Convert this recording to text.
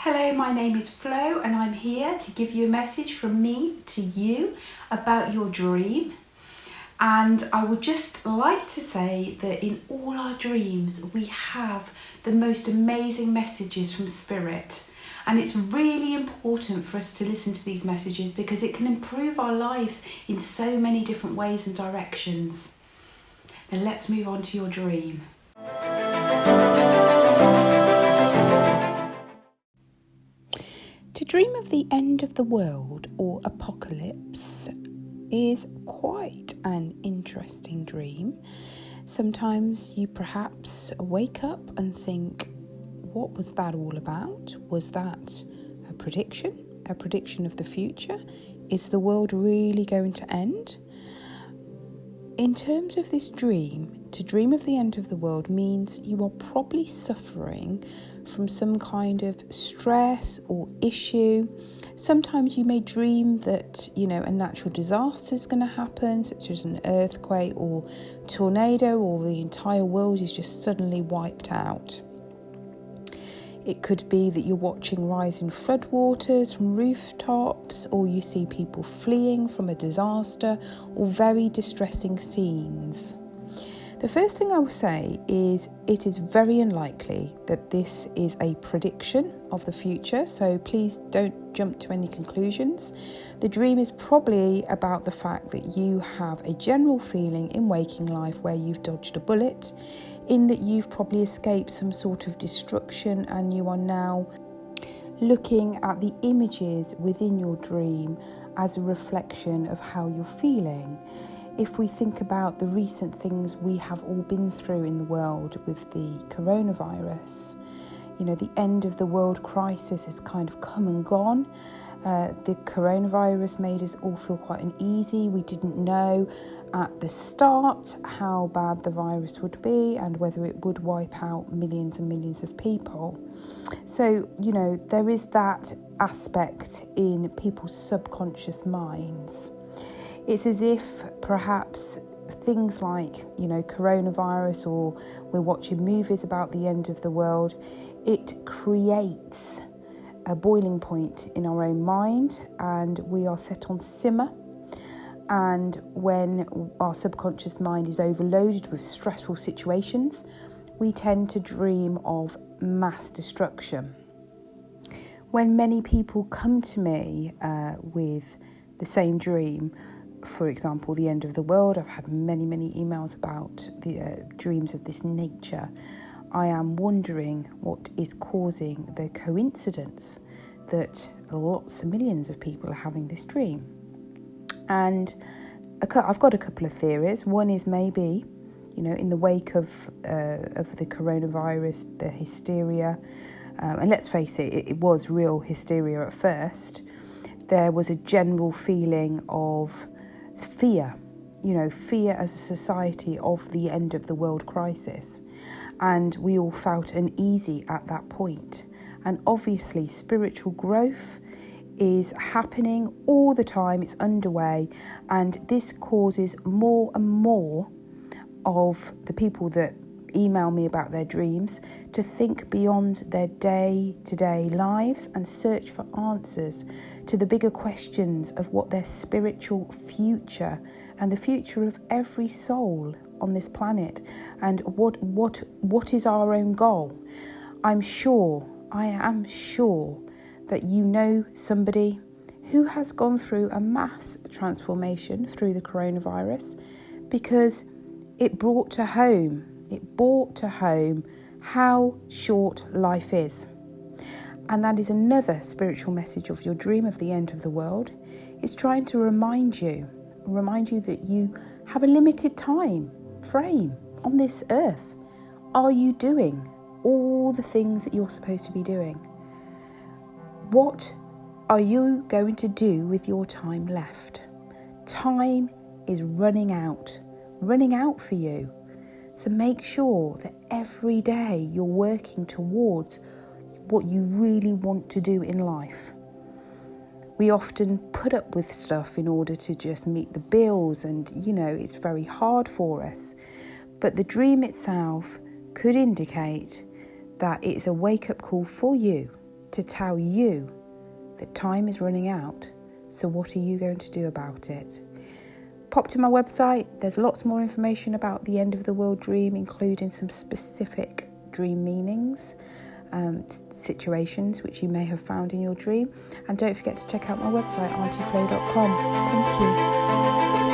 Hello, my name is Flo and I'm here to give you a message from me to you about your dream. And I would just like to say that in all our dreams we have the most amazing messages from Spirit. And it's really important for us to listen to these messages because it can improve our lives in so many different ways and directions. Now let's move on to your dream. To dream of the end of the world or apocalypse is quite an interesting dream. Sometimes you perhaps wake up and think, what was that all about? Was that a prediction? A prediction of the future? Is the world really going to end? In terms of this dream, to dream of the end of the world means you are probably suffering from some kind of stress or issue. Sometimes you may dream that, a natural disaster is going to happen, such as an earthquake or tornado, or the entire world is just suddenly wiped out. It could be that you're watching rising floodwaters from rooftops, or you see people fleeing from a disaster, or very distressing scenes. The first thing I will say is it is very unlikely that this is a prediction of the future, so please don't jump to any conclusions. The dream is probably about the fact that you have a general feeling in waking life where you've dodged a bullet, in that you've probably escaped some sort of destruction and you are now looking at the images within your dream as a reflection of how you're feeling. If we think about the recent things we have all been through in the world with the coronavirus, the end of the world crisis has kind of come and gone. The coronavirus made us all feel quite uneasy. We didn't know at the start how bad the virus would be and whether it would wipe out millions and millions of people. So, there is that aspect in people's subconscious minds. It's as if perhaps things like, coronavirus, or we're watching movies about the end of the world, it creates a boiling point in our own mind and we are set on simmer. And when our subconscious mind is overloaded with stressful situations, we tend to dream of mass destruction. When many people come to me with the same dream, for example, the end of the world, I've had many emails about the dreams of this nature. I am wondering what is causing the coincidence that lots of millions of people are having this dream. And I've got a couple of theories. One is maybe, in the wake of the coronavirus, the hysteria, and let's face it, it was real hysteria at first. There was a general feeling of fear, fear as a society of the end of the world crisis. And we all felt uneasy at that point. And obviously spiritual growth is happening all the time, it's underway, and this causes more and more of the people that email me about their dreams to think beyond their day-to-day lives and search for answers to the bigger questions of what their spiritual future and the future of every soul on this planet and what is our own goal. I am sure that you know somebody who has gone through a mass transformation through the coronavirus, because it brought to home how short life is. And that is another spiritual message of your dream of the end of the world. It's trying to remind you that you have a limited time frame on this earth. Are you doing all the things that you're supposed to be doing? What are you going to do with your time left? Time is running out for you. So make sure that every day you're working towards what you really want to do in life. We often put up with stuff in order to just meet the bills, and it's very hard for us. But the dream itself could indicate that it's a wake-up call for you to tell you that time is running out. So what are you going to do about it? Pop to my website. There's lots more information about the end of the world dream, including some specific dream meanings, situations which you may have found in your dream. And don't forget to check out my website, Auntyflo.com. Thank you.